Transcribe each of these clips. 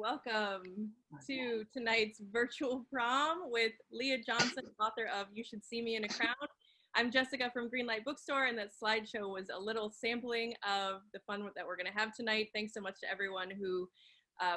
Welcome to tonight's virtual prom with Leah Johnson, author of You Should See Me in a Crowd. I'm Jessica from Greenlight Bookstore, and that slideshow was a little sampling of the fun that we're going to have tonight. Thanks so much to everyone who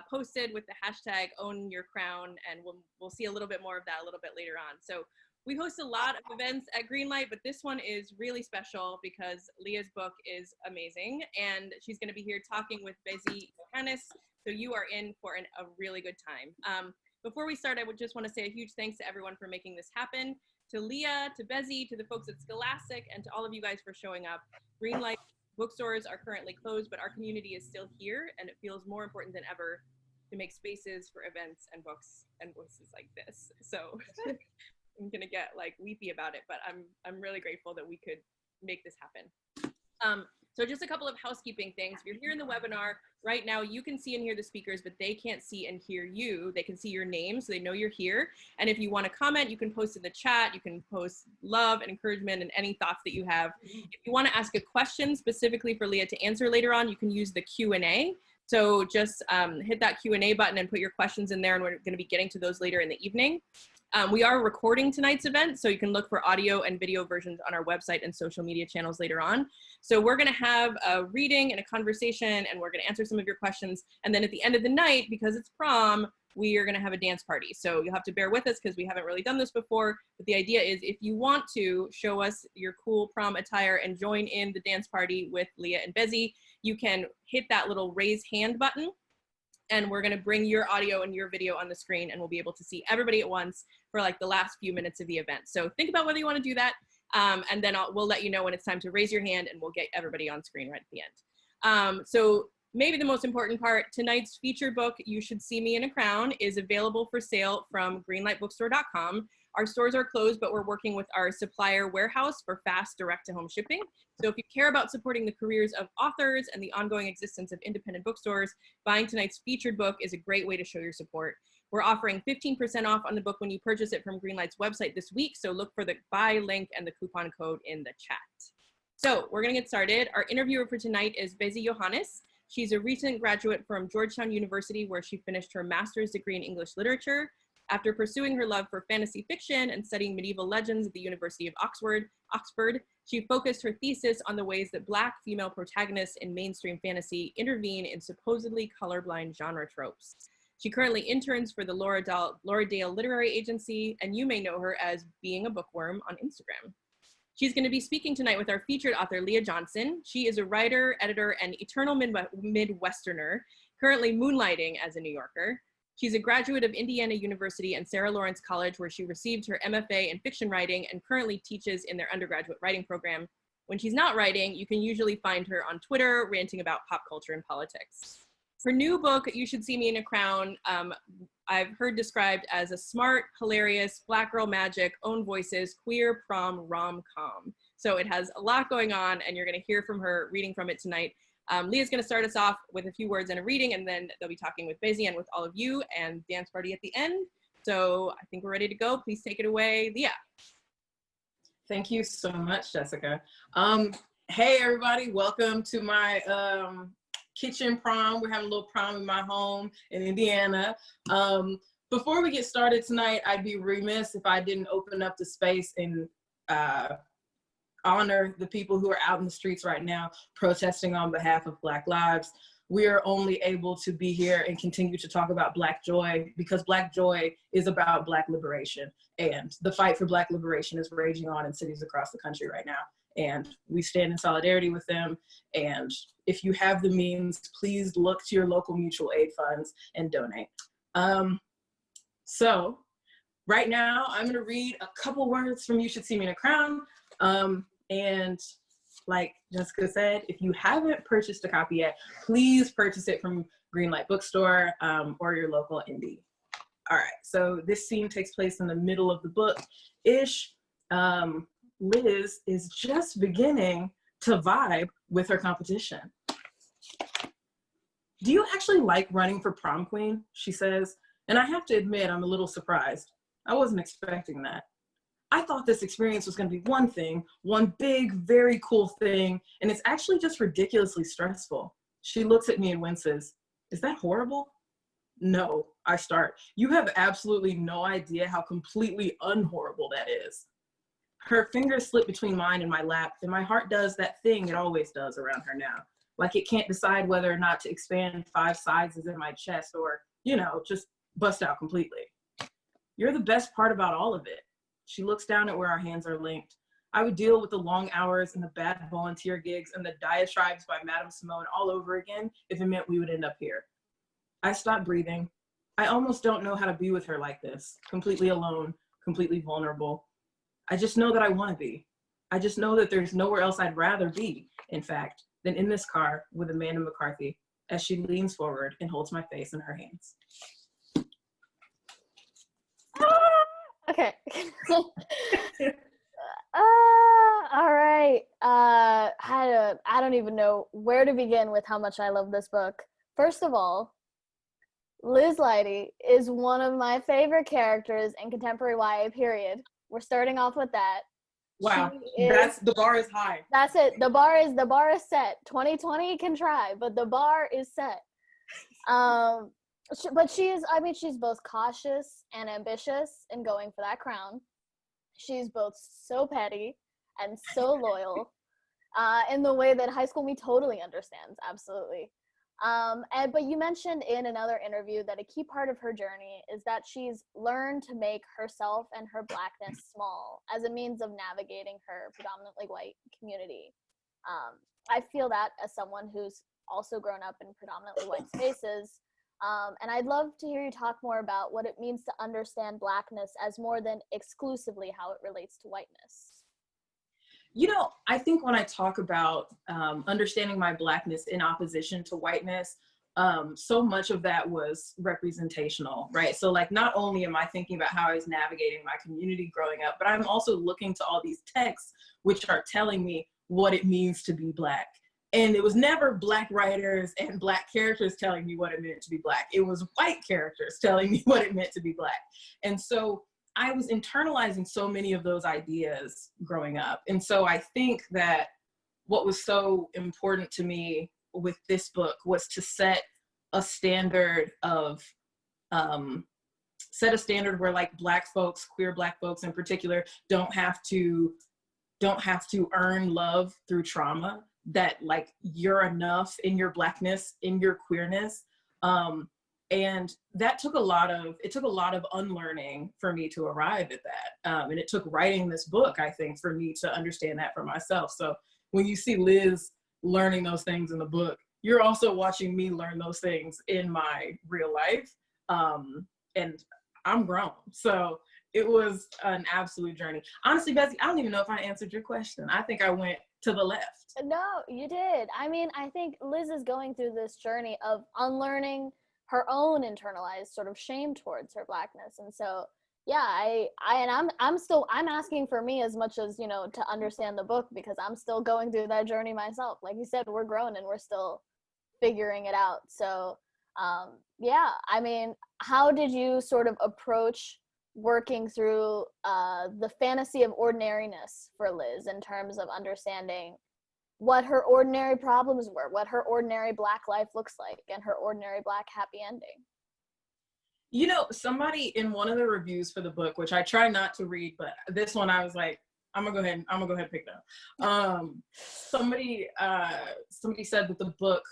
posted with the hashtag Own Your Crown, and we'll see a little bit more of that a little bit later on. So we host a lot of events at Greenlight, but this one is really special because Leah's book is amazing, and she's going to be here talking with Bezi, Yohannes. So you are in for a really good time. Before we start, I would just want to say a huge thanks to everyone for making this happen, to Leah, to Bezi, to the folks at Scholastic, and to all of you guys for showing up. Greenlight bookstores are currently closed, but our community is still here, and it feels more important than ever to make spaces for events and books and voices like this. So I'm gonna get like weepy about it, but I'm really grateful that we could make this happen. So just a couple of housekeeping things. If you're here in the webinar right now, you can see and hear the speakers, but they can't see and hear you. They can see your name, so they know you're here. And if you want to comment, you can post in the chat. You can post love and encouragement and any thoughts that you have. If you want to ask a question specifically for Leah to answer later on, you can use the Q&A. So just hit that Q&A button and put your questions in there, and we're going to be getting to those later in the evening. We are recording tonight's event, so you can look for audio and video versions on our website and social media channels later on. So we're gonna have a reading and a conversation, and we're gonna answer some of your questions. And then at the end of the night, because it's prom, we are gonna have a dance party. So you'll have to bear with us because we haven't really done this before. But the idea is if you want to show us your cool prom attire and join in the dance party with Leah and Bezi, you can hit that little raise hand button. And we're gonna bring your audio and your video on the screen, and we'll be able to see everybody at once for like the last few minutes of the event. So think about whether you wanna do that, and then we'll let you know when it's time to raise your hand, and we'll get everybody on screen right at the end. So maybe the most important part, tonight's featured book, You Should See Me in a Crown, is available for sale from greenlightbookstore.com. Our stores are closed, but we're working with our supplier warehouse for fast direct-to-home shipping. So if you care about supporting the careers of authors and the ongoing existence of independent bookstores, buying tonight's featured book is a great way to show your support. We're offering 15% off on the book when you purchase it from Greenlight's website this week, so look for the buy link and the coupon code in the chat. So we're gonna get started. Our interviewer for tonight is Bezi Yohannes. She's a recent graduate from Georgetown University, where she finished her master's degree in English literature. After pursuing her love for fantasy fiction and studying medieval legends at the University of Oxford, she focused her thesis on the ways that Black female protagonists in mainstream fantasy intervene in supposedly colorblind genre tropes. She currently interns for the Laura Dale Literary Agency, and you may know her as Being a Bookworm on Instagram. She's going to be speaking tonight with our featured author, Leah Johnson. She is a writer, editor, and eternal Midwesterner, currently moonlighting as a New Yorker. She's a graduate of Indiana University and Sarah Lawrence College, where she received her MFA in fiction writing and currently teaches in their undergraduate writing program. When she's not writing, you can usually find her on Twitter ranting about pop culture and politics. Her new book, You Should See Me in a Crown, I've heard described as a smart, hilarious, Black girl magic, own voices, queer prom rom-com. So it has a lot going on, and you're gonna hear from her reading from it tonight. Leah's gonna start us off with a few words and a reading, and then they'll be talking with Bezi and with all of you, and dance party at the end. So I think we're ready to go. Please take it away, Leah. Thank you so much, Jessica. Hey everybody, welcome to my kitchen prom. We're having a little prom in my home in Indiana. Before we get started tonight, I'd be remiss if I didn't open up the space and honor the people who are out in the streets right now protesting on behalf of Black lives. We are only able to be here and continue to talk about Black joy because Black joy is about Black liberation, and the fight for Black liberation is raging on in cities across the country right now, and we stand in solidarity with them. And if you have the means, please look to your local mutual aid funds and donate. So right now I'm going to read a couple words from You Should See Me in a Crown. And like Jessica said, if you haven't purchased a copy yet, please purchase it from Greenlight Bookstore or your local indie. All right, so this scene takes place in the middle of the book-ish. Liz is just beginning to vibe with her competition. Do you actually like running for prom queen? She says, and I have to admit I'm a little surprised. I wasn't expecting that. I thought this experience was going to be one thing, one big, very cool thing, and it's actually just ridiculously stressful. She looks at me and winces. Is that horrible? no, I start. You have absolutely no idea how completely unhorrible that is. Her fingers slip between mine and my lap, and my heart does that thing it always does around her now. Like it can't decide whether or not to expand 5 sizes in my chest or, just bust out completely. You're the best part about all of it. She looks down at where our hands are linked. I would deal with the long hours and the bad volunteer gigs and the diatribes by Madame Simone all over again if it meant we would end up here. I stopped breathing. I almost don't know how to be with her like this, completely alone, completely vulnerable. I just know that I want to be. I just know that there's nowhere else I'd rather be, in fact, than in this car with Amanda McCarthy as she leans forward and holds my face in her hands. Okay. All right. I don't even know where to begin with how much I love this book. First of all, Liz Leidy is one of my favorite characters in contemporary YA, period. We're starting off with that. Wow, the bar is high. That's it. The bar is set. 2020 can try, but the bar is set. But she's both cautious and ambitious in going for that crown. She's both so petty and so loyal in the way that High School Me totally understands, absolutely. But you mentioned in another interview that a key part of her journey is that she's learned to make herself and her Blackness small as a means of navigating her predominantly white community. I feel that as someone who's also grown up in predominantly white spaces. And I'd love to hear you talk more about what it means to understand Blackness as more than exclusively how it relates to whiteness. I think when I talk about understanding my Blackness in opposition to whiteness, so much of that was representational, right? So like, not only am I thinking about how I was navigating my community growing up, but I'm also looking to all these texts which are telling me what it means to be Black. And it was never Black writers and Black characters telling me what it meant to be Black. It was white characters telling me what it meant to be Black. And so I was internalizing so many of those ideas growing up. And so I think that what was so important to me with this book was to set a standard where like Black folks, queer Black folks in particular, don't have to earn love through trauma, that like you're enough in your Blackness, in your queerness. And that took a lot of unlearning for me to arrive at that. And it took writing this book, I think, for me to understand that for myself. So when you see Liz learning those things in the book, you're also watching me learn those things in my real life. And I'm grown. So it was an absolute journey. Honestly, Bezi, I don't even know if I answered your question. I think I went to the left. No, you did. I mean, I think Liz is going through this journey of unlearning her own internalized sort of shame towards her Blackness. And so, yeah, I'm asking for me as much as, to understand the book, because I'm still going through that journey myself. Like you said, we're grown and we're still figuring it out. So, yeah, I mean, how did you sort of approach working through the fantasy of ordinariness for Liz in terms of understanding what her ordinary problems were, what her ordinary Black life looks like, and her ordinary Black happy ending? Somebody in one of the reviews for the book, which I try not to read, but this one I was like, I'm gonna go ahead and pick that up. Somebody said that the book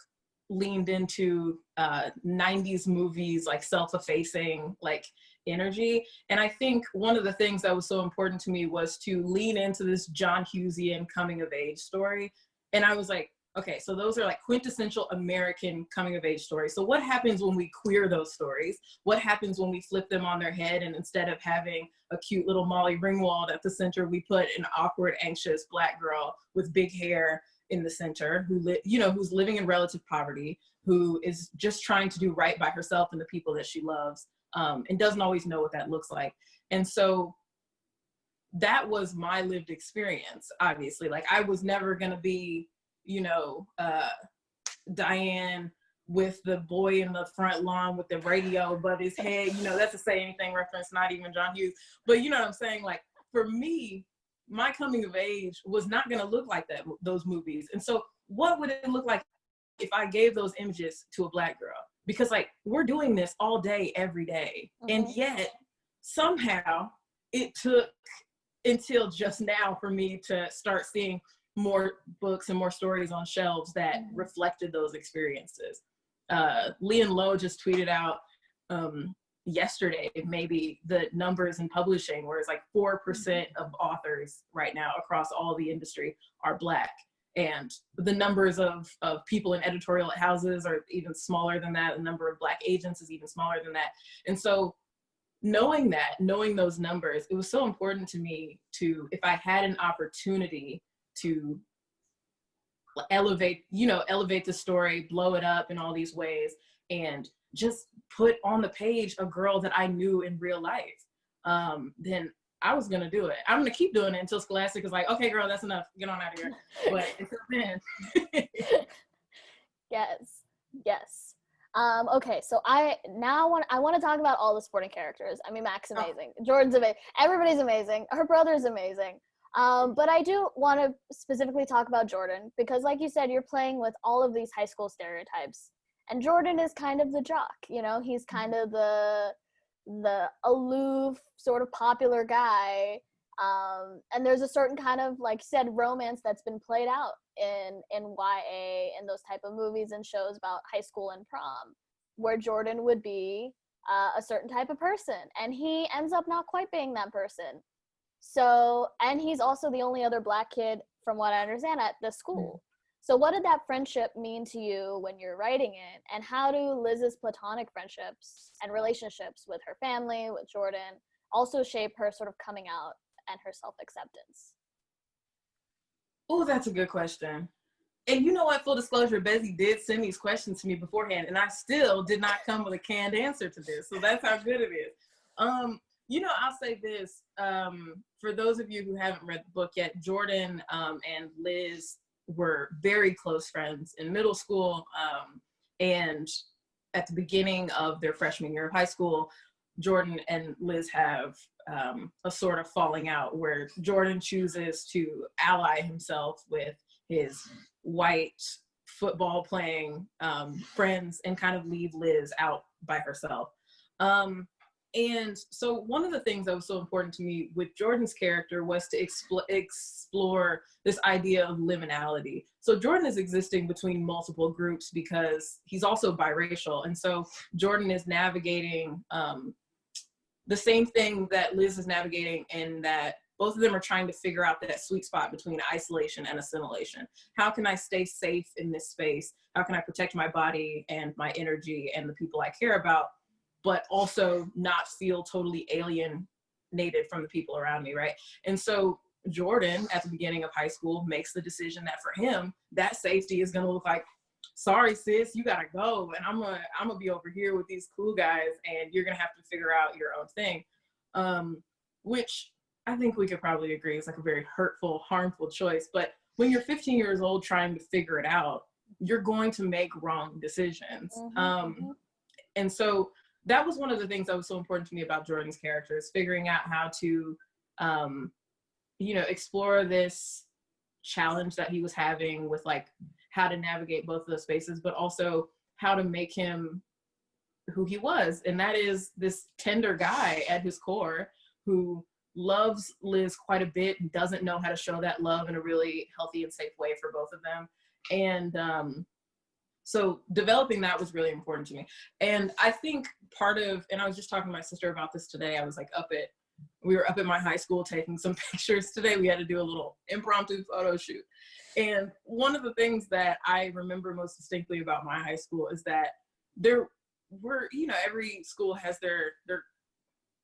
leaned into 90s movies, like self-effacing, like energy. And I think one of the things that was so important to me was to lean into this John Hughesian coming of age story. And I was like, okay, so those are like quintessential American coming of age stories. So what happens when we queer those stories? What happens when we flip them on their head, and instead of having a cute little Molly Ringwald at the center, we put an awkward, anxious Black girl with big hair in the center who's living in relative poverty, who is just trying to do right by herself and the people that she loves, and doesn't always know what that looks like. And so that was my lived experience, obviously. Like, I was never gonna be, Diane with the boy in the front lawn with the radio above his head, that's a Say Anything reference, not even John Hughes. But you know what I'm saying? Like, for me, my coming of age was not gonna look like those movies. And so what would it look like if I gave those images to a Black girl? because like we're doing this all day, every day. And yet somehow it took until just now for me to start seeing more books and more stories on shelves that reflected those experiences. Lee and Lowe just tweeted out yesterday, maybe, the numbers in publishing, where it's like 4% of authors right now across all the industry are Black. And the numbers of people in editorial houses are even smaller than that. The number of Black agents is even smaller than that. And so knowing those numbers, it was so important to me to, if I had an opportunity to elevate the story, blow it up in all these ways, and just put on the page a girl that I knew in real life, then I was gonna do it. I'm gonna keep doing it until Scholastic is like, okay, girl, that's enough. Get on out of here. But until then. Yes. Okay, so I want to talk about all the supporting characters. I mean, Mac's amazing. Jordan's amazing. Everybody's amazing. Her brother's amazing. But I do want to specifically talk about Jordan, because like you said, you're playing with all of these high school stereotypes. And Jordan is kind of the jock, you know, he's kind of the aloof, sort of popular guy. And there's a certain kind of, like you said, romance that's been played out in YA and those type of movies and shows about high school and prom, where Jordan would be a certain type of person. And he ends up not quite being that person. So, and he's also the only other Black kid, from what I understand, at the school. So what did that friendship mean to you when you're writing it? And how do Liz's platonic friendships and relationships with her family, with Jordan, also shape her sort of coming out and her self-acceptance? Oh, that's a good question. And you know what, full disclosure, Bezi did send these questions to me beforehand, and I still did not come with a canned answer to this. So that's how good it is. You know, I'll say this, for those of you who haven't read the book yet, Jordan and Liz were very close friends in middle school, and at the beginning of their freshman year of high school, Jordan and Liz have a sort of falling out where Jordan chooses to ally himself with his white football playing friends and kind of leave Liz out by herself. And so one of the things that was so important to me with Jordan's character was to explore this idea of liminality. So Jordan is existing between multiple groups because he's also biracial. And so Jordan is navigating the same thing that Liz is navigating, in that both of them are trying to figure out that sweet spot between isolation and assimilation. How can I stay safe in this space? How can I protect my body and my energy and the people I care about, but also not feel totally alienated from the people around me, right? And so Jordan, at the beginning of high school, makes the decision that for him, that safety is gonna look like, sorry sis, you gotta go, and I'm gonna be over here with these cool guys, and you're gonna have to figure out your own thing. Which I think we could probably agree is like a very hurtful, harmful choice. But when you're 15 years old trying to figure it out, you're going to make wrong decisions. And so that was one of the things that was so important to me about Jordan's character, is figuring out how to, explore this challenge that he was having with like how to navigate both of those spaces, but also how to make him who he was. And that is this tender guy at his core who loves Liz quite a bit and doesn't know how to show that love in a really healthy and safe way for both of them. And so developing that was really important to me. And I think and I was just talking to my sister about this today. I was like we were up at my high school taking some pictures today. We had to do a little impromptu photo shoot. And one of the things that I remember most distinctly about my high school is that there were, every school has their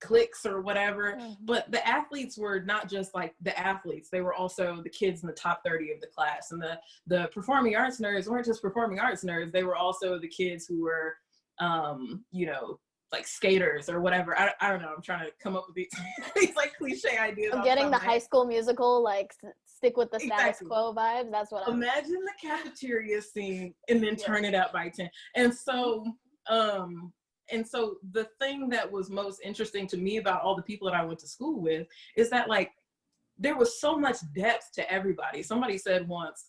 cliques or whatever, but the athletes were not just like the athletes, they were also the kids in the top 30 of the class. And the performing arts nerds weren't just performing arts nerds, they were also the kids who were like skaters or whatever. I don't know, I'm trying to come up with these like cliche ideas. I'm getting the High School Musical, like stick with the status quo vibes. That's what I'm imagine the cafeteria scene and then turn it up by 10. And so the thing that was most interesting to me about all the people that I went to school with is that like there was so much depth to everybody. Somebody said once,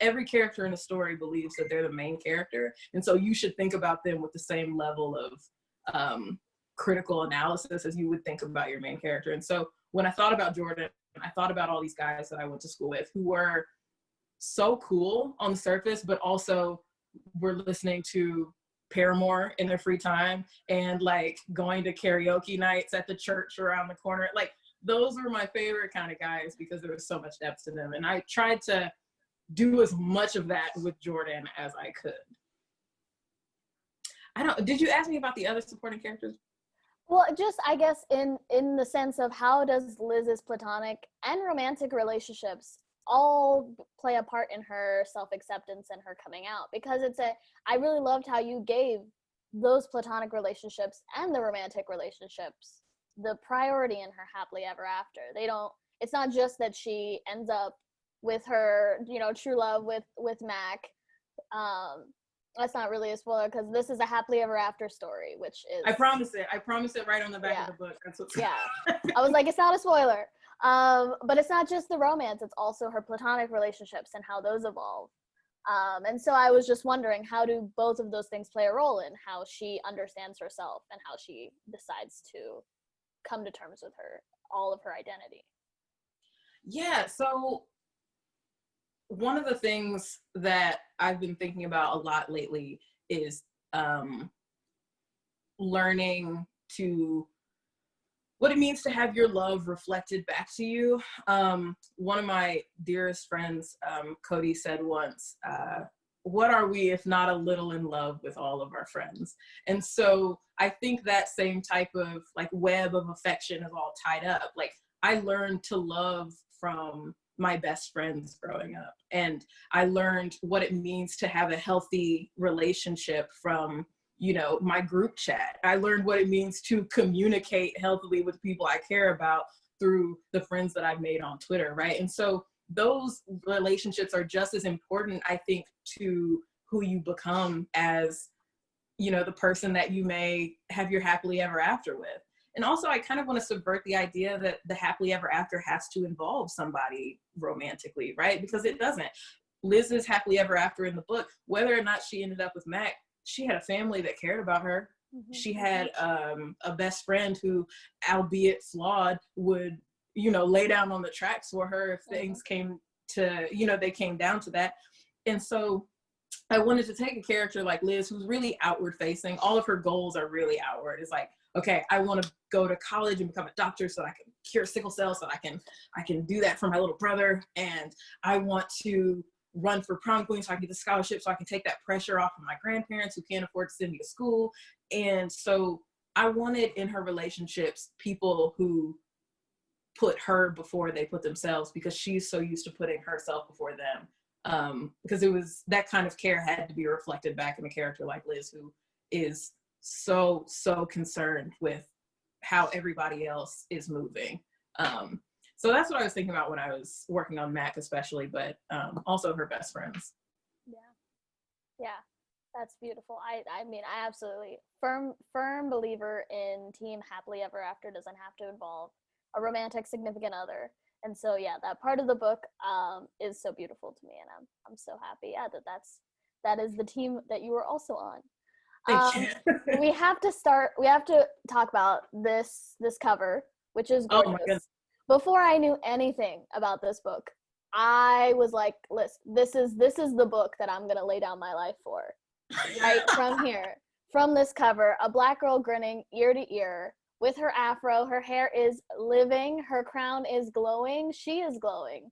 every character in the story believes that they're the main character. And so you should think about them with the same level of critical analysis as you would think about your main character. And so when I thought about Jordan, I thought about all these guys that I went to school with who were so cool on the surface, but also were listening to Paramore in their free time and like going to karaoke nights at the church around the corner. Like those were my favorite kind of guys because there was so much depth to them. And I tried to do as much of that with Jordan as I could. Did you ask me about the other supporting characters? Well, just I guess in the sense of how does Liz's platonic and romantic relationships all play a part in her self-acceptance and her coming out? Because I really loved how you gave those platonic relationships and the romantic relationships the priority in her happily ever after. It's not just that she ends up with her, true love with Mac. That's not really a spoiler because this is a happily ever after story, which is. I promise it right on the back of the book. That's what's. Yeah, I was like, it's not a spoiler. But it's not just the romance; it's also her platonic relationships and how those evolve. And so I was just wondering, how do both of those things play a role in how she understands herself and how she decides to come to terms with all of her identity? Yeah. So one of the things that I've been thinking about a lot lately is learning what it means to have your love reflected back to you. One of my dearest friends, Cody, said once, what are we if not a little in love with all of our friends? And so I think that same type of like web of affection is all tied up. Like I learned to love from my best friends growing up. And I learned what it means to have a healthy relationship from, my group chat. I learned what it means to communicate healthily with people I care about through the friends that I've made on Twitter, right? And so those relationships are just as important, I think, to who you become as, the person that you may have your happily ever after with. And also, I kind of want to subvert the idea that the happily ever after has to involve somebody romantically, right? Because it doesn't. Liz's happily ever after in the book, whether or not she ended up with Mac, she had a family that cared about her. Mm-hmm. She had a best friend who, albeit flawed, would, lay down on the tracks for her if things came to, they came down to that. And so I wanted to take a character like Liz, who's really outward facing. All of her goals are really outward. It's like, okay, I want to go to college and become a doctor so I can cure sickle cell, so I can do that for my little brother. And I want to run for prom queen so I can get the scholarship, so I can take that pressure off of my grandparents who can't afford to send me to school. And so I wanted in her relationships people who put her before they put themselves, because she's so used to putting herself before them. Because it was that kind of care had to be reflected back in a character like Liz, who is so concerned with how everybody else is moving. So that's what I was thinking about when I was working on Mac, especially, but also her best friends. Yeah, that's beautiful. I mean, I absolutely firm believer in team happily ever after doesn't have to involve a romantic significant other. And so yeah, that part of the book is so beautiful to me, and I'm so happy that is the team that you were also on. We have to talk about this cover, which is gorgeous. Oh my goodness. Before I knew anything about this book, I was like, listen, this is the book that I'm gonna lay down my life for. Right from here, from this cover, a black girl grinning ear to ear with her afro, her hair is living, her crown is glowing, she is glowing.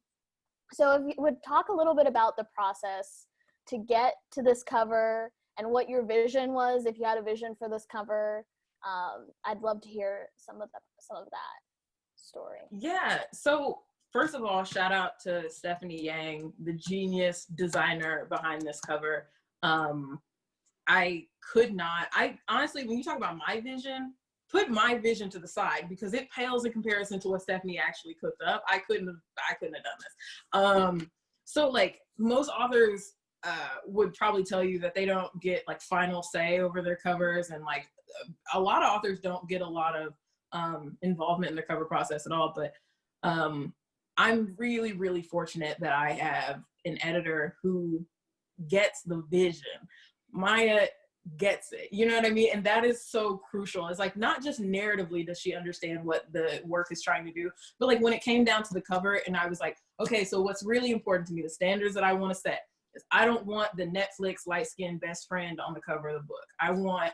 So if you would talk a little bit about the process to get to this cover and what your vision was, if you had a vision for this cover, I'd love to hear some of that story. Yeah, so first of all, shout out to Stephanie Yang, the genius designer behind this cover. I honestly, when you talk about my vision, put my vision to the side because it pales in comparison to what Stephanie actually cooked up. I couldn't have done this. So like most authors would probably tell you that they don't get like final say over their covers, and like a lot of authors don't get a lot of involvement in the cover process at all. But I'm really, really fortunate that I have an editor who gets the vision. Maya gets it, you know what I mean? And that is so crucial. It's like, not just narratively does she understand what the work is trying to do, but like when it came down to the cover and I was like, okay, so what's really important to me, the standards that I want to set is I don't want the Netflix light-skinned best friend on the cover of the book. I want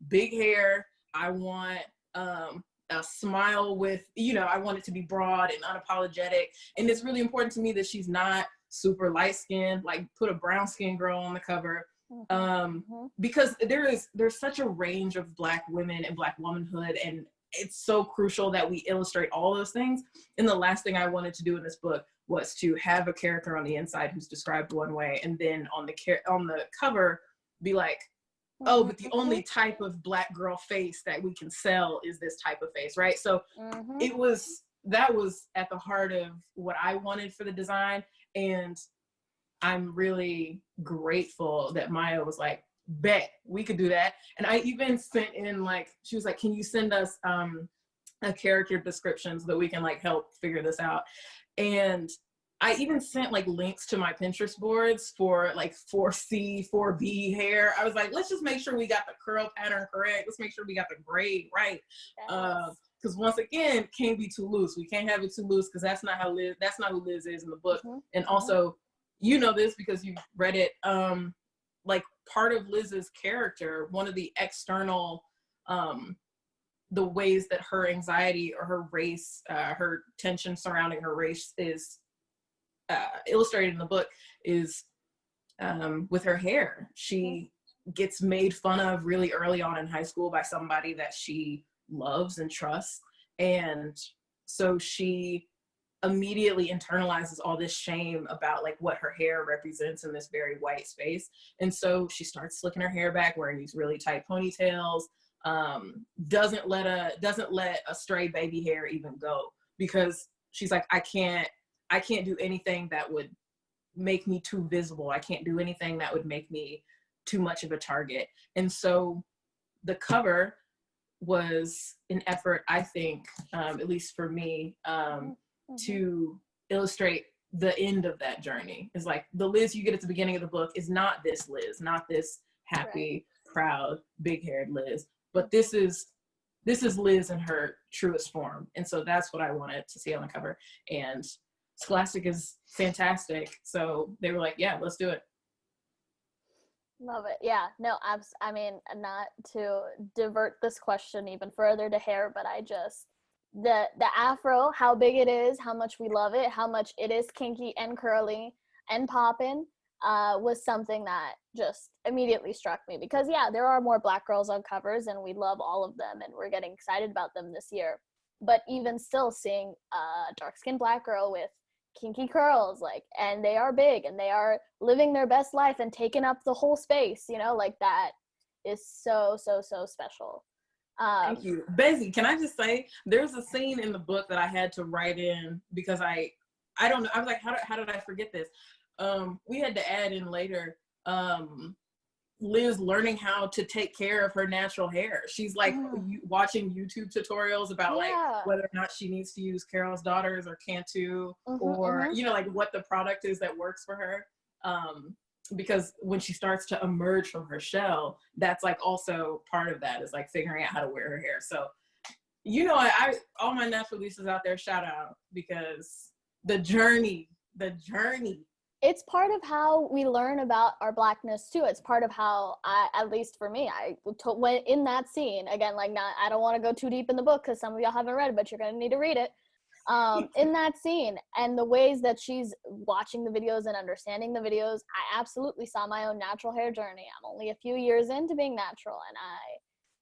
big hair. I want a smile with, you know, I want it to be broad and unapologetic. And it's really important to me that she's not super light-skinned, like put a brown-skinned girl on the cover. Because there's such a range of Black women and Black womanhood, and it's so crucial that we illustrate all those things. And the last thing I wanted to do in this book was to have a character on the inside who's described one way, and then on the cover be like, oh, but the only type of Black girl face that we can sell is this type of face, right? So that was at the heart of what I wanted for the design. And I'm really grateful that Maya was like, bet, we could do that. And I even sent in, like, she was like, can you send us a character description so that we can like help figure this out? And I even sent like links to my Pinterest boards for like 4C, 4B hair. I was like, let's just make sure we got the curl pattern correct. Let's make sure we got the braid right. Because once again, can't be too loose. We can't have it too loose because that's not who Liz is in the book. And also, you know this because you've read it, like part of Liz's character, one of the external, the ways that her anxiety or her race, her tension surrounding her race is illustrated in the book is with her hair. She gets made fun of really early on in high school by somebody that she loves and trusts. And so she immediately internalizes all this shame about like what her hair represents in this very white space. And so she starts slicking her hair back, wearing these really tight ponytails, doesn't let a stray baby hair even go, because she's like, I can't do anything that would make me too visible. I can't do anything that would make me too much of a target. And so the cover was an effort, I think, at least for me, to illustrate the end of that journey. Is like the Liz you get at the beginning of the book is not this Liz, not this happy, proud, big-haired Liz, but this is Liz in her truest form. And so that's what I wanted to see on the cover. And Scholastic is fantastic. So they were like, yeah, let's do it. Love it. Yeah, no, I mean, not to divert this question even further to hair, but I just, the afro, how big it is, how much we love it, how much it is kinky and curly and poppin', was something that just immediately struck me. Because yeah, there are more Black girls on covers and we love all of them and we're getting excited about them this year. But even still, seeing a dark-skinned Black girl with kinky curls, like, and they are big and they are living their best life and taking up the whole space, you know, like that is so special. Thank you. Bezi, can I just say, there's a scene in the book that I had to write in because I don't know, I was like, how did I forget this? We had to add in later, Liz learning how to take care of her natural hair. She's like watching YouTube tutorials about like whether or not she needs to use Carol's Daughters or Cantu or, you know, like what the product is that works for her. Because when she starts to emerge from her shell, that's like also part of that is like figuring out how to wear her hair. So, you know, I all my natural Lisas out there, shout out, because the journey. It's part of how we learn about our Blackness too. It's part of how at least for me, when in that scene, again, like I don't want to go too deep in the book because some of y'all haven't read it, but you're going to need to read it. In that scene and the ways that she's watching the videos and understanding the videos, I absolutely saw my own natural hair journey. I'm only a few years into being natural, and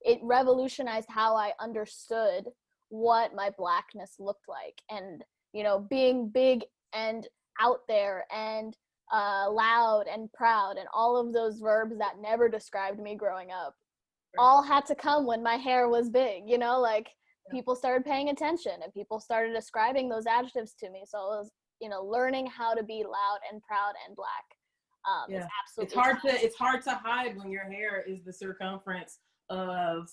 it revolutionized how I understood what my Blackness looked like. And, you know, being big and out there and loud and proud and all of those verbs that never described me growing up all had to come when my hair was big, you know, like people started paying attention and people started ascribing those adjectives to me. So it was, you know, learning how to be loud and proud and Black. Is absolutely it's hard to hide when your hair is the circumference of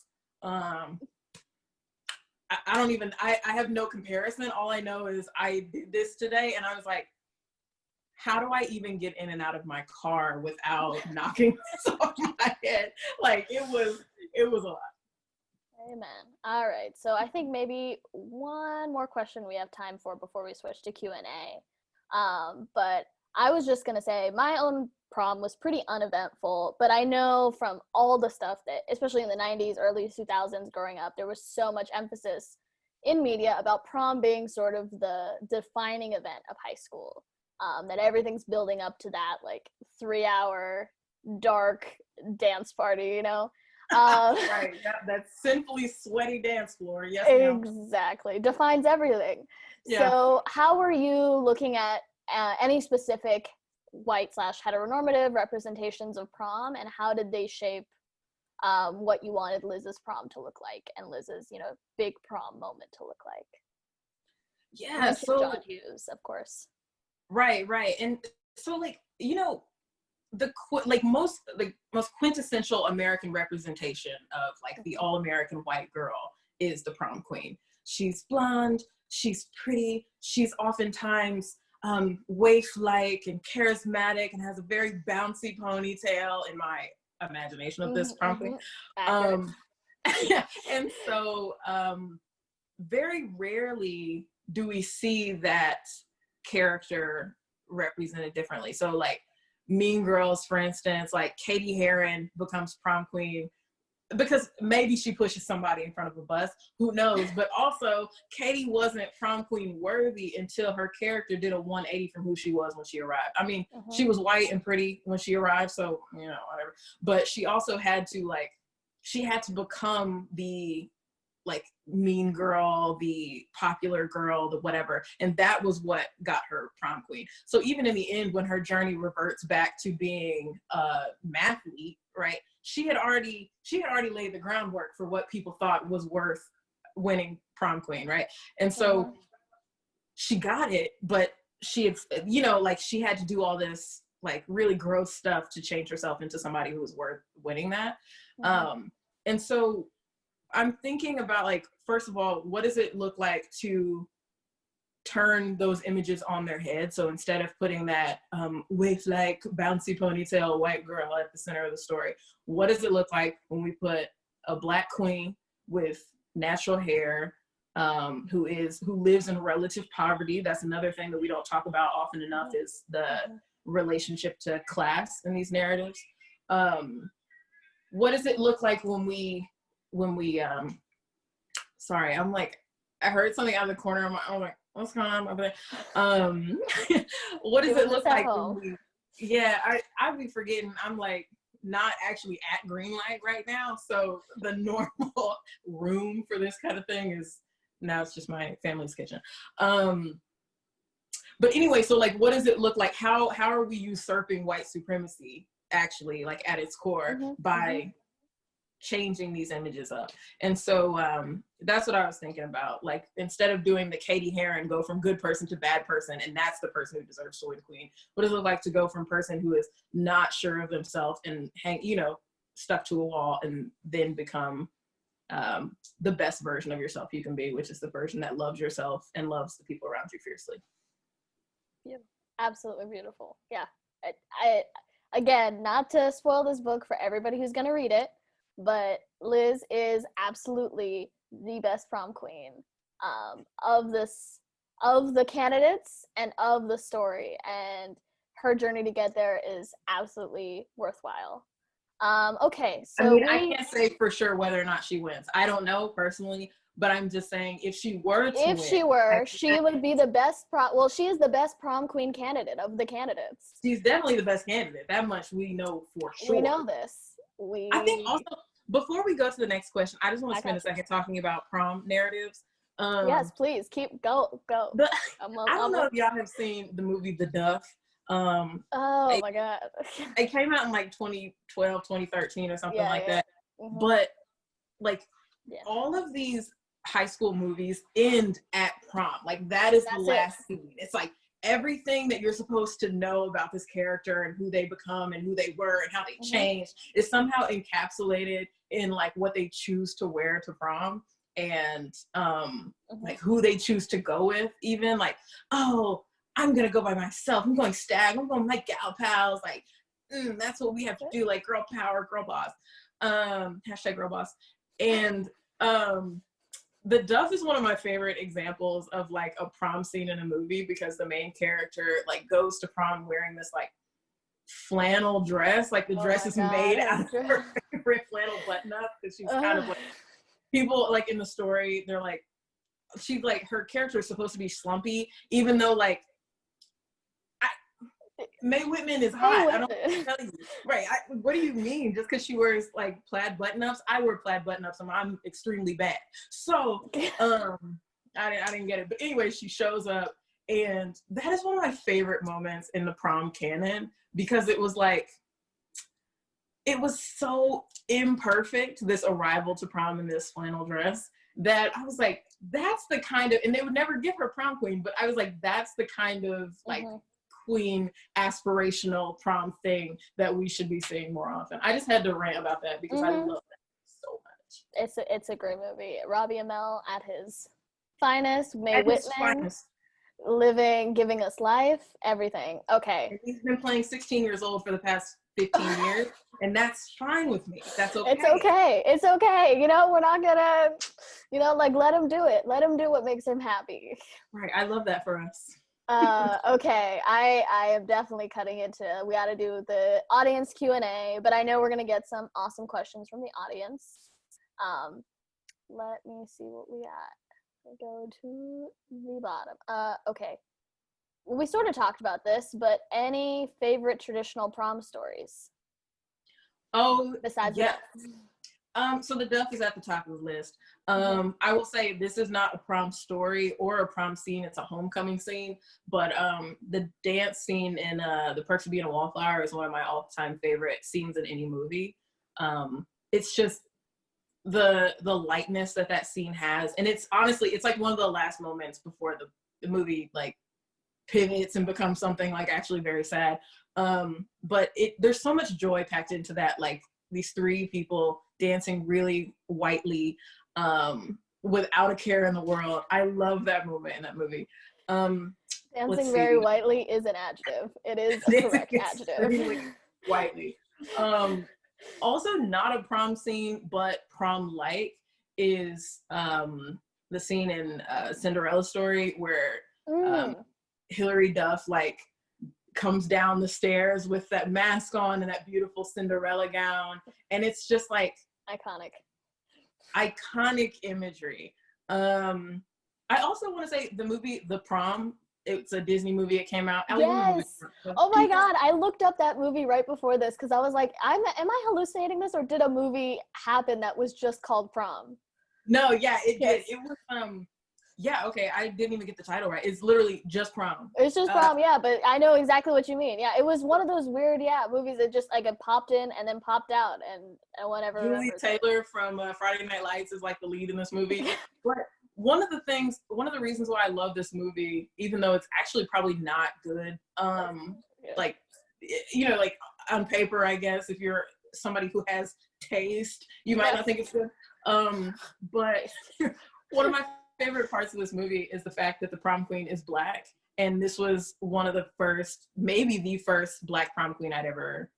I don't even, I have no comparison. All I know is I did this today and I was like, how do I even get in and out of my car without knocking this off my head? Like, it was a lot. Amen. All right. So I think maybe one more question we have time for before we switch to Q&A. But I was just going to say my own prom was pretty uneventful, but I know from all the stuff that, especially in the 90s, early 2000s growing up, there was so much emphasis in media about prom being sort of the defining event of high school, that everything's building up to that, like 3-hour dark dance party, you know? Right, that sinfully sweaty dance floor. Yes, ma'am. Exactly. Defines everything. Yeah. So how were you looking at any specific white/heteronormative representations of prom, and how did they shape what you wanted Liz's prom to look like and Liz's, you know, big prom moment to look like? Yeah, so John Hughes, of course. Right. And so, like, you know, the most quintessential American representation of like the all-American white girl is the prom queen. She's blonde, she's pretty, she's oftentimes waif-like and charismatic and has a very bouncy ponytail in my imagination of this prom queen. And so very rarely do we see that character represented differently. So like Mean Girls, for instance, like Katie Heron becomes prom queen because maybe she pushes somebody in front of a bus, who knows? But also, Katie wasn't prom queen worthy until her character did a 180 from who she was when she arrived. I mean, she was white and pretty when she arrived, so, you know, whatever. But she also had to, like, she had to become the, like, mean girl, the popular girl, the whatever. And that was what got her prom queen. So even in the end, when her journey reverts back to being a mathlete, right? She had already laid the groundwork for what people thought was worth winning prom queen, right? And so she got it, but she had, you know, like she had to do all this like really gross stuff to change herself into somebody who was worth winning that. And so I'm thinking about, like, first of all, what does it look like to turn those images on their head? So instead of putting that waif-like bouncy ponytail white girl at the center of the story, what does it look like when we put a Black queen with natural hair, who lives in relative poverty? That's another thing that we don't talk about often enough, is the relationship to class in these narratives. What does it look like when we sorry, I'm like, I heard something out of the corner of my, I'm like, what's going on over there? What does it look like when we, yeah, I'd be forgetting, I'm like not actually at Greenlight right now, so the normal room for this kind of thing is, now it's just my family's kitchen. But anyway, so like, what does it look like? How are we usurping white supremacy actually, like at its core, by changing these images up? And so that's what I was thinking about. Like, instead of doing the Katie Heron go from good person to bad person, and that's the person who deserves to win queen, what does it look like to go from person who is not sure of themselves and stuck to a wall, and then become the best version of yourself you can be, which is the version that loves yourself and loves the people around you fiercely. Yeah, absolutely beautiful. Yeah, I again, not to spoil this book for everybody who's gonna read it, but Liz is absolutely the best prom queen of the candidates and of the story, and her journey to get there is absolutely worthwhile. Okay, so I mean, I can't say for sure whether or not she wins. I don't know personally, but I'm just saying, if she were to win, she would be the best well, she is the best prom queen candidate of the candidates. She's definitely the best candidate. That much we know for sure. We know this. I think also, before we go to the next question, I just want to spend a second talking about prom narratives. Yes, please, go. I don't know if y'all have seen the movie The Duff. Oh my God. It came out in like 2012, 2013 or something like that. But like all of these high school movies end at prom. Like that is the last scene. It's like everything that you're supposed to know about this character and who they become and who they were and how they changed is somehow encapsulated in like what they choose to wear to prom. and like who they choose to go with, even like, oh, I'm gonna go by myself, I'm going stag, I'm going with my gal pals, like that's what we have to do, like girl power, girl boss, hashtag girl boss. And the Duff is one of my favorite examples of like a prom scene in a movie, because the main character like goes to prom wearing this like flannel dress, like the dress is made out of her favorite flannel button up, because she's kind of like, people like in the story, they're like, she's like, her character is supposed to be slumpy, even though like Mae Whitman is hot. I don't tell you. Right. What do you mean? Just because she wears like plaid button-ups? I wear plaid button-ups and I'm extremely bad. So I didn't get it. But anyway, she shows up, and that is one of my favorite moments in the prom canon, because it was like, it was so imperfect, this arrival to prom in this flannel dress, that I was like, that's the kind of, and they would never give her prom queen, but I was like, that's the kind of like queen aspirational prom thing that we should be seeing more often. I just had to rant about that because I love that so much. It's a great movie. Robbie Amell at his finest, Mae Whitman giving us life, everything. Okay. And he's been playing 16 years old for the past 15 years, and that's fine with me. That's okay. It's okay. You know, we're not gonna, you know, like, let him do it. Let him do what makes him happy. Right. I love that for us. Okay, I am definitely cutting into, we got to do the audience Q&A, but I know we're going to get some awesome questions from the audience. Let me see what we got. Go to the bottom. Okay. We sort of talked about this, but any favorite traditional prom stories? Oh, besides yeah. that? So the Duff is at the top of the list. I will say this is not a prom story or a prom scene. It's a homecoming scene. But the dance scene in The Perks of Being a Wallflower is one of my all-time favorite scenes in any movie. It's just the lightness that scene has. And it's honestly, it's like one of the last moments before the movie like pivots and becomes something like actually very sad. But there's so much joy packed into that, like these three people dancing really whitely, without a care in the world. I love that moment in that movie. Dancing very whitely is an adjective. It is a correct adjective. Whitely. Also not a prom scene, but prom-like is the scene in Cinderella Story where Hilary Duff like comes down the stairs with that mask on and that beautiful Cinderella gown, and it's just like iconic imagery. I also want to say the movie The Prom, it's a Disney movie. It came out. Yes. Oh my God, I looked up that movie right before this because I was like, am I hallucinating this, or did a movie happen that was just called Prom? No, yeah, it did. It was yeah, okay, I didn't even get the title right. It's literally just Prom. It's just Prom, yeah, but I know exactly what you mean. Yeah, it was one of those weird, movies that just like it popped in and then popped out, and whatever. Julie Taylor from Friday Night Lights is like the lead in this movie. But one of the reasons why I love this movie, even though it's actually probably not good, like, you know, like on paper, I guess, if you're somebody who has taste, you might not think it's good. But one of my favorite parts of this movie is the fact that the prom queen is Black, and this was one of the first, maybe the first Black prom queen I'd ever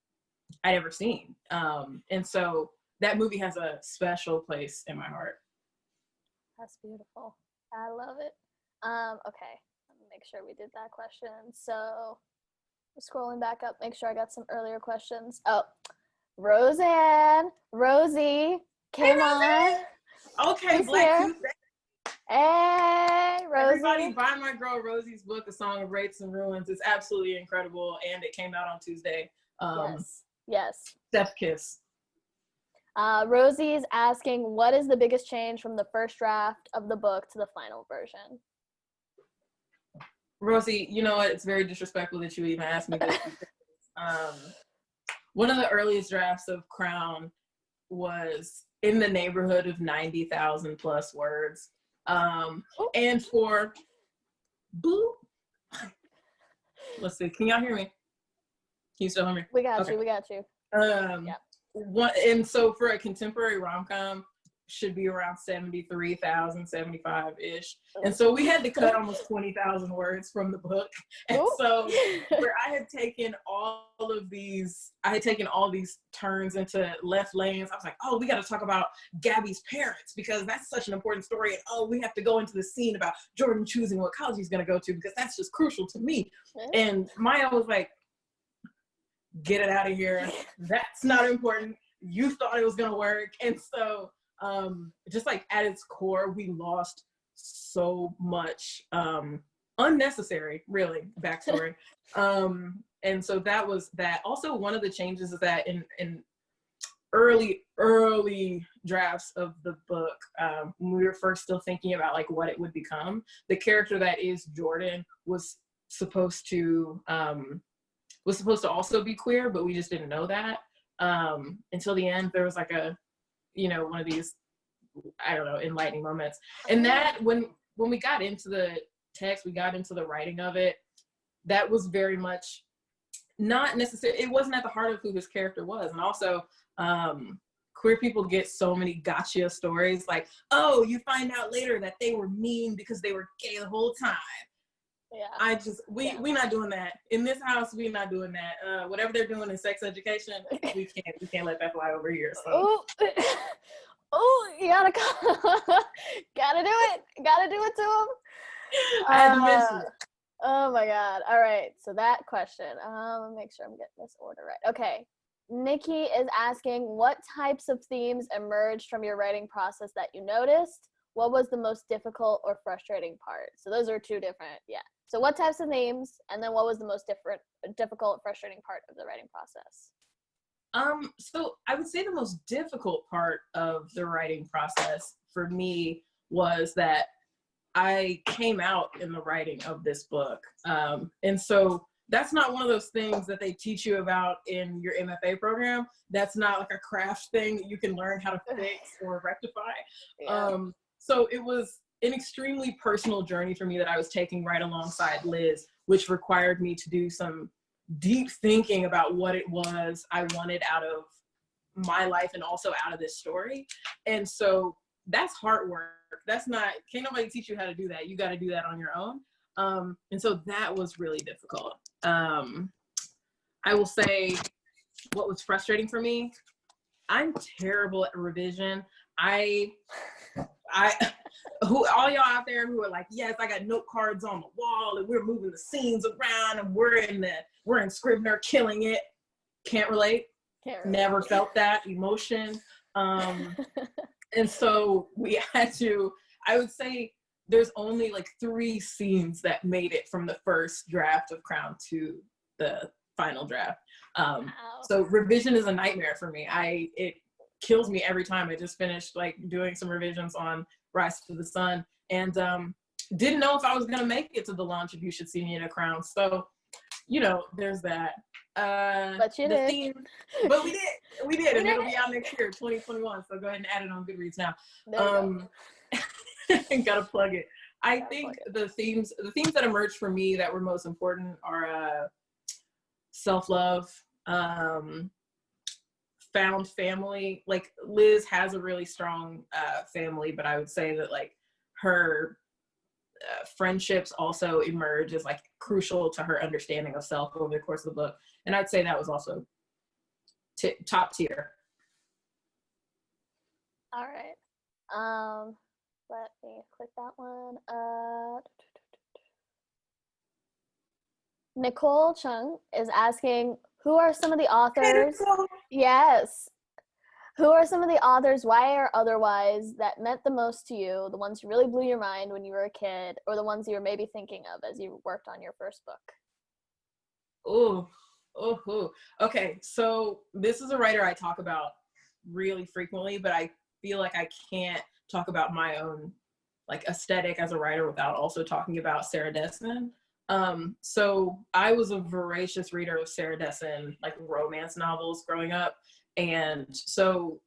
seen. And so that movie has a special place in my heart. That's beautiful. I love it. Okay, let me make sure we did that question. So scrolling back up, make sure I got some earlier questions. Oh, Rosie came on. Okay, Black Tuesday. Hey, Rosie. Everybody buy my girl Rosie's book, A Song of Rapes and Ruins. It's absolutely incredible, and it came out on Tuesday. Yes. Chef kiss. Rosie's asking, what is the biggest change from the first draft of the book to the final version? Rosie, you know what? It's very disrespectful that you even asked me this. One of the earliest drafts of Crown was in the neighborhood of 90,000 plus words. And for boop. Let's see. Can y'all hear me? Can you still hear me? We got you. And so for a contemporary rom-com, should be around 73,000, 75-ish. And so we had to cut almost 20,000 words from the book. And so where I had taken all these turns into left lanes, I was like, oh, we got to talk about Gabby's parents because that's such an important story. And oh, we have to go into the scene about Jordan choosing what college he's going to go to because that's just crucial to me. And Maya was like, get it out of here. That's not important. You thought it was going to work. And so just like at its core, we lost so much unnecessary, really, backstory. And so that was that. Also, one of the changes is that in early drafts of the book, when we were first still thinking about like what it would become, the character that is Jordan was supposed to also be queer, but we just didn't know that until the end. There was like one of these, I don't know, enlightening moments. And that when we got into the text, we got into the writing of it, that was very much not necessarily, it wasn't at the heart of who his character was. And also, queer people get so many gotcha stories, like, oh, you find out later that they were mean because they were gay the whole time. Yeah. We not doing that. In this house, we not doing that. Whatever they're doing in sex education, we can't let that fly over here. So. Oh, you gotta do it. Gotta do it to him. I had to mention it. Oh my God. All right. So that question. Let me make sure I'm getting this order right. Okay. Nikki is asking, what types of themes emerged from your writing process that you noticed? What was the most difficult or frustrating part? So those are two different, yeah. So what types of themes, and then what was the most difficult, frustrating part of the writing process? So I would say the most difficult part of the writing process for me was that I came out in the writing of this book. And so that's not one of those things that they teach you about in your MFA program. That's not like a craft thing that you can learn how to fix or rectify. Yeah. So it was an extremely personal journey for me that I was taking right alongside Liz, which required me to do some deep thinking about what it was I wanted out of my life and also out of this story. And so that's hard work. Can't nobody teach you how to do that. You got to do that on your own. And so that was really difficult. I will say what was frustrating for me, I'm terrible at revision. All y'all out there who are like, yes, I got note cards on the wall and we're moving the scenes around and we're in Scrivener killing it. Can't relate. Never felt that emotion. And so we had to, I would say there's only like 3 scenes that made it from the first draft of Crown to the final draft. Wow. So revision is a nightmare for me. It kills me every time. I just finished like doing some revisions on Rise to the Sun and didn't know if I was going to make it to the launch of You Should See Me in a Crown. So, there's that. But you did. Theme, but we did, and it'll be out next year, 2021. So go ahead and add it on Goodreads now. Gotta plug it. I think the themes that emerged for me that were most important are self-love, found family. Like Liz has a really strong family, but I would say that like her friendships also emerge as like crucial to her understanding of self over the course of the book. And I'd say that was also top tier. All right. Let me click that one. Nicole Chung is asking, who are some of the authors? Yes. Who are some of the authors, why or otherwise, that meant the most to you, the ones who really blew your mind when you were a kid, or the ones you were maybe thinking of as you worked on your first book? Okay, so this is a writer I talk about really frequently, but I feel like I can't talk about my own like aesthetic as a writer without also talking about Sarah Dessen. So I was a voracious reader of Sarah Dessen, like romance novels growing up. And so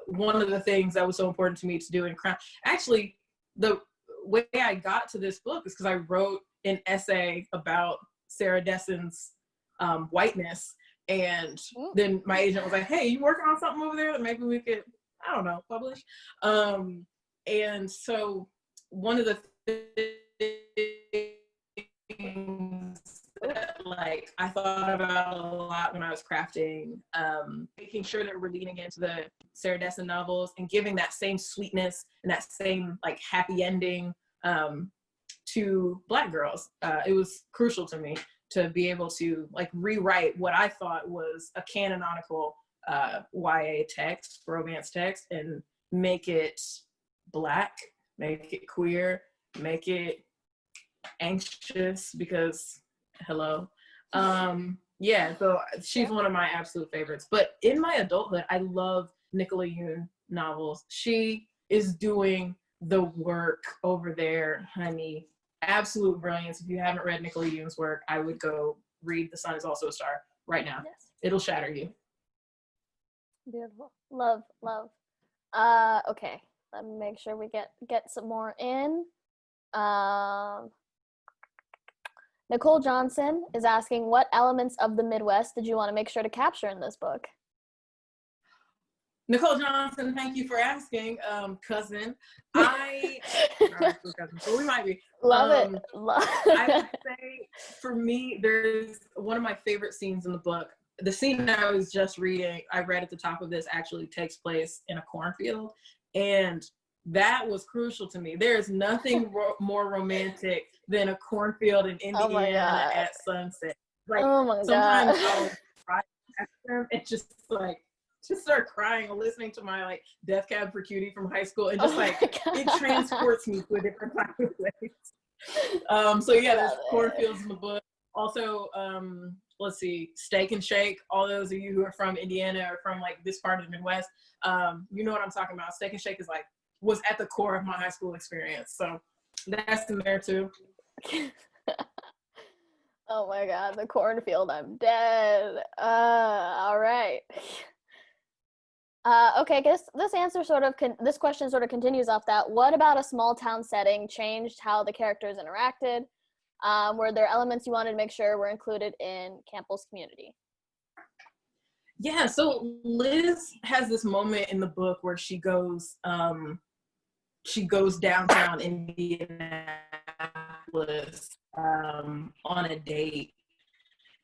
one of the things that was so important to me to do in Crown, actually, the way I got to this book is because I wrote an essay about Sarah Dessen's whiteness. And then my agent was like, hey, you working on something over there that maybe we could, I don't know, publish. And so one of the things that like I thought about a lot when I was crafting, making sure that we're leaning into the Sarah Dessen novels and giving that same sweetness and that same like happy ending to Black girls. It was crucial to me to be able to like rewrite what I thought was a canonical YA text, romance text, and make it Black, make it queer, make it anxious because hello. Yeah, so she's one of my absolute favorites. But in my adulthood, I love Nicola Yoon novels. She is doing the work over there, honey. Absolute brilliance. If you haven't read Nicola Yoon's work, I would go read The Sun Is Also a Star right now. Yes. It'll shatter you. Beautiful. Love. Okay. Let me make sure we get some more in. Nicole Johnson is asking, what elements of the Midwest did you want to make sure to capture in this book? Nicole Johnson, thank you for asking, cousin. So we might be. Love it. I would say, for me, there's one of my favorite scenes in the book. The scene I was just reading, I read at the top of this, actually takes place in a cornfield, and that was crucial to me. There is nothing more romantic than a cornfield in Indiana at sunset. Like, sometimes I'll cry after them and just start crying and listening to my like Death Cab for Cutie from high school, and just it transports me to a different type of place. So yeah, there's cornfields in the book. Also, let's see, Steak and Shake. All those of you who are from Indiana or from like this part of the Midwest, you know what I'm talking about. Steak and Shake was at the core of my high school experience. So that's in there too. Oh my God, the cornfield, I'm dead. All right. Okay, I guess this question sort of continues off that. What about a small town setting changed how the characters interacted? Were there elements you wanted to make sure were included in Campbell's community? Yeah, so Liz has this moment in the book where she goes downtown Indianapolis on a date,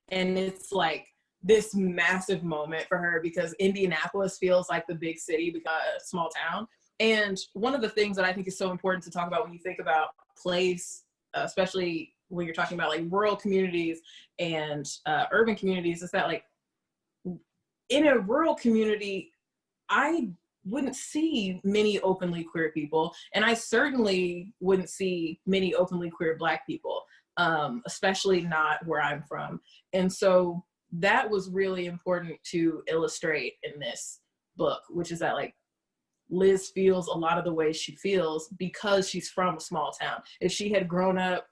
and it's like this massive moment for her because Indianapolis feels like the big city because a small town. And one of the things that I think is so important to talk about when you think about place, especially when you're talking about like rural communities and urban communities, is that like in a rural community, I wouldn't see many openly queer people, and I certainly wouldn't see many openly queer Black people, especially not where I'm from. And so that was really important to illustrate in this book, which is that like Liz feels a lot of the way she feels because she's from a small town. If she had grown up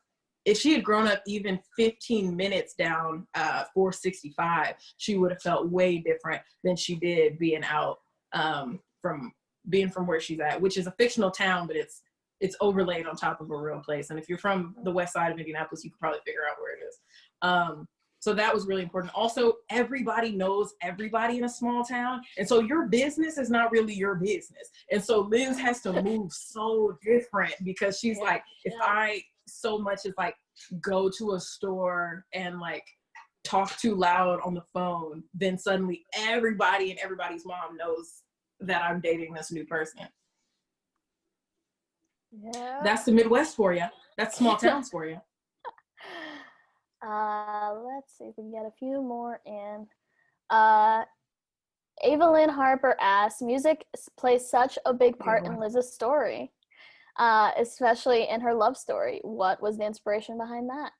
even 15 minutes down 465, she would have felt way different than she did being from where she's at, which is a fictional town, but it's overlaid on top of a real place. And if you're from the west side of Indianapolis, you can probably figure out where it is. So that was really important. Also, everybody knows everybody in a small town. And so your business is not really your business. And so Liz has to move so different because she's if I so much as like go to a store and like talk too loud on the phone, then suddenly everybody and everybody's mom knows that I'm dating this new person. Yeah. That's the Midwest for you. That's small towns for you. Let's see if we can get a few more in. Evelyn Harper asks, music plays such a big part in Liz's story, especially in her love story. What was the inspiration behind that?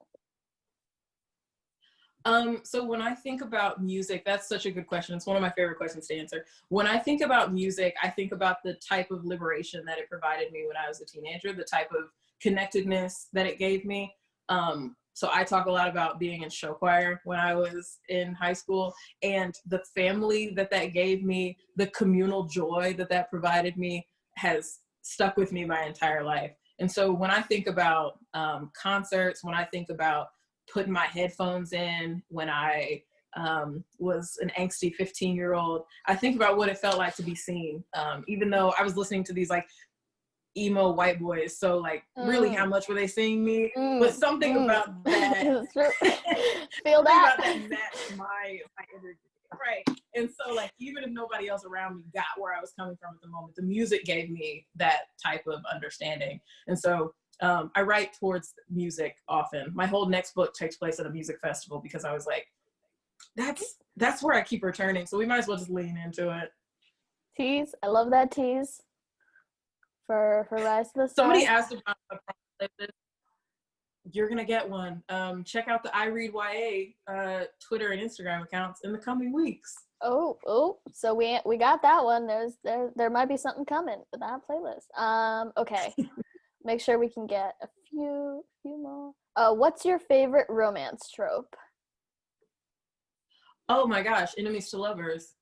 So when I think about music, that's such a good question. It's one of my favorite questions to answer. When I think about music, I think about the type of liberation that it provided me when I was a teenager, the type of connectedness that it gave me. So I talk a lot about being in show choir when I was in high school, and the family that gave me, the communal joy that provided me has stuck with me my entire life. And so when I think about concerts, when I think about putting my headphones in, when I was an angsty 15-year-old, I think about what it felt like to be seen. Even though I was listening to these like emo white boys, so like really how much were they seeing me? But something about that feel that. about that matched my energy. Right. And so like even if nobody else around me got where I was coming from at the moment, the music gave me that type of understanding. And so I write towards music often. My whole next book takes place at a music festival because I was like, that's where I keep returning. So we might as well just lean into it. Tease. I love that tease for Rise to the Stars. Somebody asked about a prom playlist. You're gonna get one. Check out the I Read YA Twitter and Instagram accounts in the coming weeks. Oh, so we got that one. There might be something coming with that playlist. Okay. Make sure we can get a few more. What's your favorite romance trope? Oh my gosh, enemies to lovers.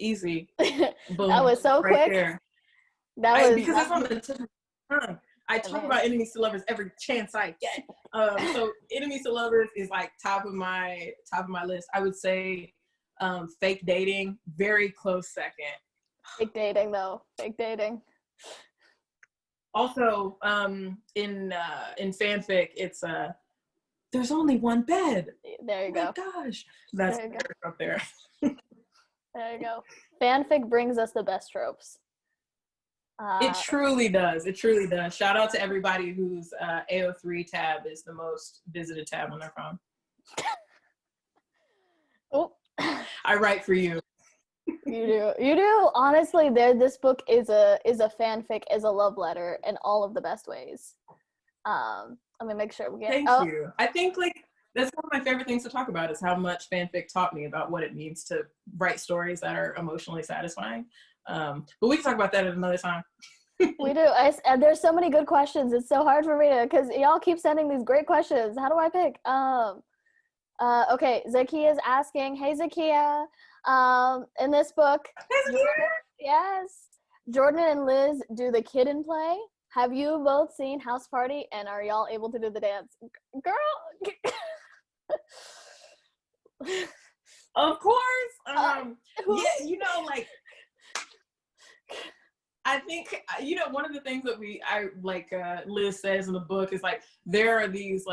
Easy. Boom. That was so right quick. There. Because it's on the tip of my tongue. I talk about enemies to lovers every chance I get. So enemies to lovers is like top of my list. I would say fake dating, very close second. Fake dating though. Fake dating. Also, in fanfic, it's there's only one bed. There you go. Oh my gosh, that's up there. There you go. Fanfic brings us the best tropes. It truly does. It truly does. Shout out to everybody whose AO3 tab is the most visited tab on their phone. Oh, I write for you. You do. Honestly, this book is a fanfic, is a love letter in all of the best ways. Let me make sure we get. Thank you. I think like that's one of my favorite things to talk about is how much fanfic taught me about what it means to write stories that are emotionally satisfying. But we can talk about that at another time. We do. There's so many good questions. It's so hard for me to, because y'all keep sending these great questions. How do I pick? Okay, Zakia is asking, hey Zakia, in this book, yes, Jordan and Liz do the kid and play. Have you both seen House Party, and are y'all able to do the dance? Girl! Of course. Yeah, you know, like, I think, you know, one of the things that Liz says in the book is like, there are these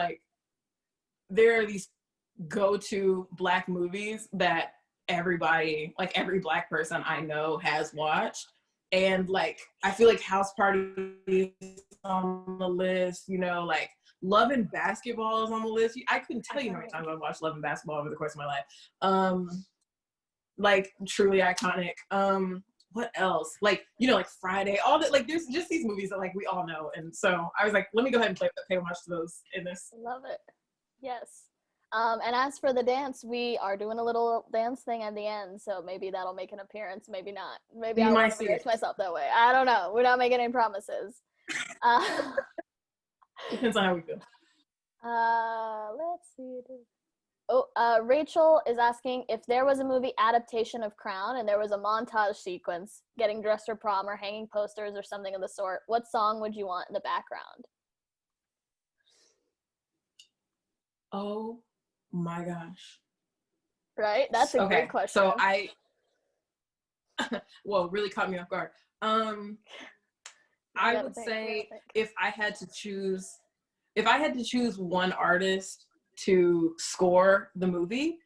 go-to Black movies that everybody, like every Black person I know has watched. And like, I feel like House Party is on the list, you know, like Love and Basketball is on the list. I couldn't tell you how many times I've watched Love and Basketball over the course of my life. Like truly iconic. What else? Like, you know, like Friday, all that, like there's just these movies that like we all know. And so I was like, let me go ahead and pay homage to those in this. Love it. Yes. And as for the dance, we are doing a little dance thing at the end, so maybe that'll make an appearance, maybe not. Maybe I'll embarrass myself that way. I don't know. We're not making any promises. Depends on how we feel. Let's see. Rachel is asking if there was a movie adaptation of Crown and there was a montage sequence, getting dressed for prom or hanging posters or something of the sort, what song would you want in the background? Oh my gosh. Right? That's a great question. So well, really caught me off guard. I would say if I had to choose one artist to score the movie,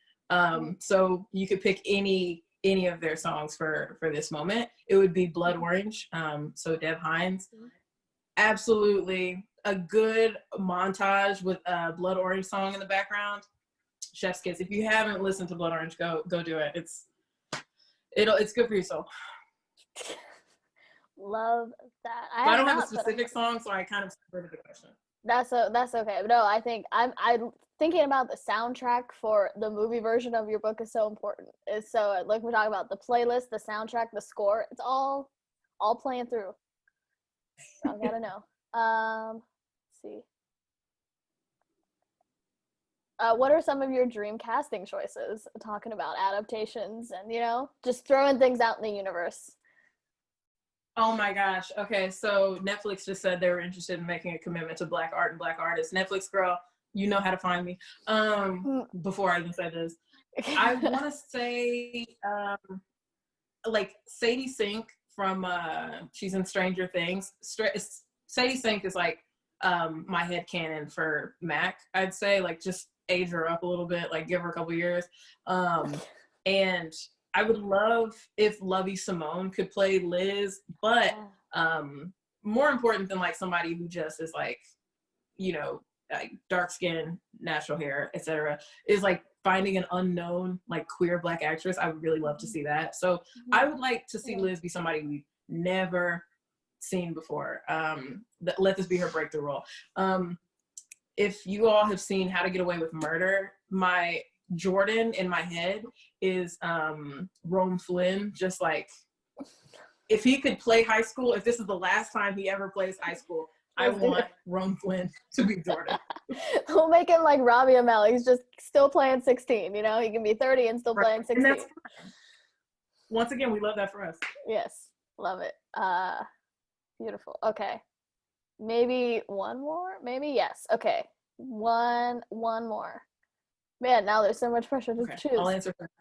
so you could pick any of their songs for this moment, it would be Blood Orange. So Dev Hynes. Absolutely a good montage with a Blood Orange song in the background. Chef's kiss. If you haven't listened to Blood Orange, go do it. It's good for your soul. Love that. I don't have a specific song, so I kind of subverted the question. That's okay. But no, I think I'm thinking about the soundtrack for the movie version of your book is so important. It's so, like we're talking about the playlist, the soundtrack, the score. It's all playing through. So I gotta know. Let's see. What are some of your dream casting choices? Talking about adaptations and, you know, just throwing things out in the universe. Oh my gosh. Okay, so Netflix just said they were interested in making a commitment to Black art and Black artists. Netflix girl, You know how to find me. Before I even said this, I want to say like Sadie Sink from she's in Stranger Things. Sadie Sink is like my headcanon for Mac. I'd say, like, just age her up a little bit, like give her a couple years. And I would love if Lovey Simone could play Liz, but more important than like somebody who just is like, you know, like dark skin, natural hair, etc., is like finding an unknown like queer Black actress. I would really love to see that. So I would like to see Liz be somebody we've never seen before. Let this be her breakthrough role. If you all have seen How to Get Away with Murder, my Jordan in my head is Rome Flynn. Just like, if he could play high school, if this is the last time he ever plays high school, I want Rome Flynn to be Jordan. We'll make him like Robbie Amell. He's just still playing 16, you know? He can be 30 and still playing 16. And that's, once again, we love that for us. Yes, love it. Beautiful. Okay. Maybe one more? Maybe, yes. Okay. One more. Man, now there's so much pressure to choose. I'll answer first.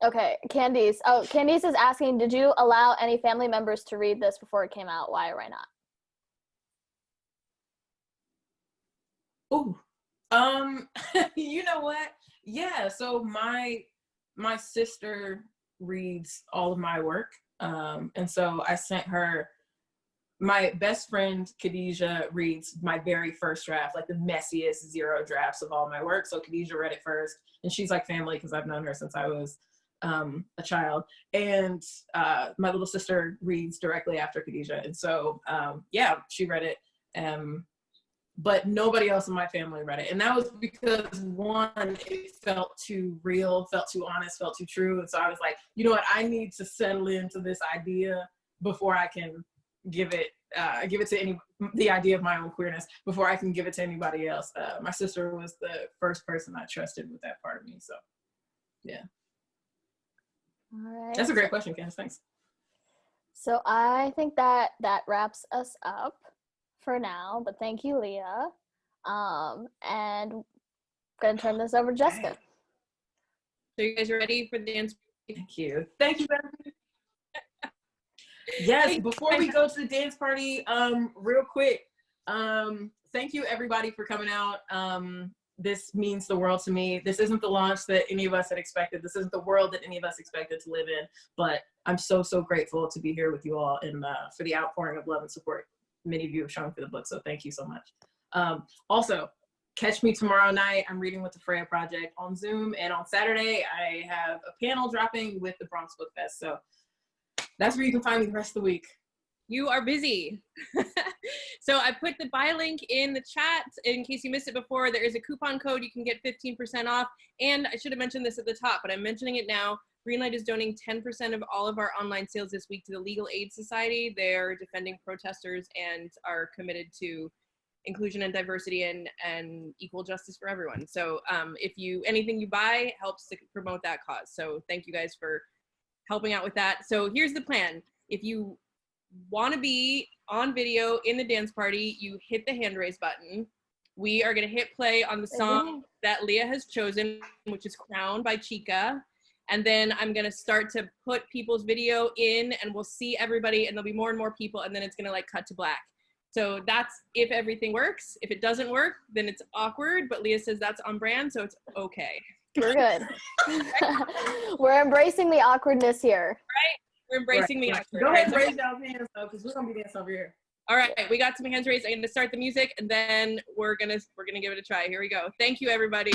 Okay, Candice. Oh, Candice is asking, did you allow any family members to read this before it came out? Why or why not? Oh, you know what? Yeah, so my sister reads all of my work. And so I sent her, my best friend, Khadijah, reads my very first draft, like the messiest 0 drafts of all my work. So Khadijah read it first, and she's like family because I've known her since I was a child. And my little sister reads directly after Khadijah. And so, yeah, she read it. But nobody else in my family read it. And that was because, one, it felt too real, felt too honest, felt too true. And so I was like, you know what, I need to settle into this idea before I can give it to the idea of my own queerness, before I can give it to anybody else. My sister was the first person I trusted with that part of me. So, yeah. All right. That's a great question, Candace. Thanks. So I think that wraps us up for now, but thank you, Leah. And I'm gonna turn this over to Jessica. So you guys are ready for the dance? Thank you, Bethany. Yes, before we go to the dance party, real quick, thank you everybody for coming out. This means the world to me. This isn't the launch that any of us had expected. This isn't the world that any of us expected to live in, but I'm so grateful to be here with you all and for the outpouring of love and support many of you have shown for the book, so thank you so much. Also, catch me tomorrow night. I'm reading with the Freya Project on Zoom, and on Saturday I have a panel dropping with the Bronx Book Fest, so that's where you can find me the rest of the week. You are busy. So I put the buy link in the chat in case you missed it before. There is a coupon code. You can get 15% off, and I should have mentioned this at the top, but I'm mentioning it now. Greenlight is donating 10% of all of our online sales this week to the Legal Aid Society. They're defending protesters and are committed to inclusion and diversity and equal justice for everyone. So if anything you buy helps to promote that cause. So thank you guys for helping out with that. So here's the plan. If you want to be on video in the dance party, you hit the hand raise button. We are going to hit play on the song that Leah has chosen, which is Crown by Chica. And then I'm going to start to put people's video in, and we'll see everybody, and there'll be more and more people, and then it's going to like cut to black. So that's if everything works. If it doesn't work, then it's awkward, but Leah says that's on brand, so it's okay. We're good. We're embracing the awkwardness here. Right? We're embracing the awkward. Go ahead and raise y'all hands, though, because we're going to be dancing over here. All right, we got some hands raised. I'm going to start the music, and then we're gonna give it a try. Here we go. Thank you, everybody.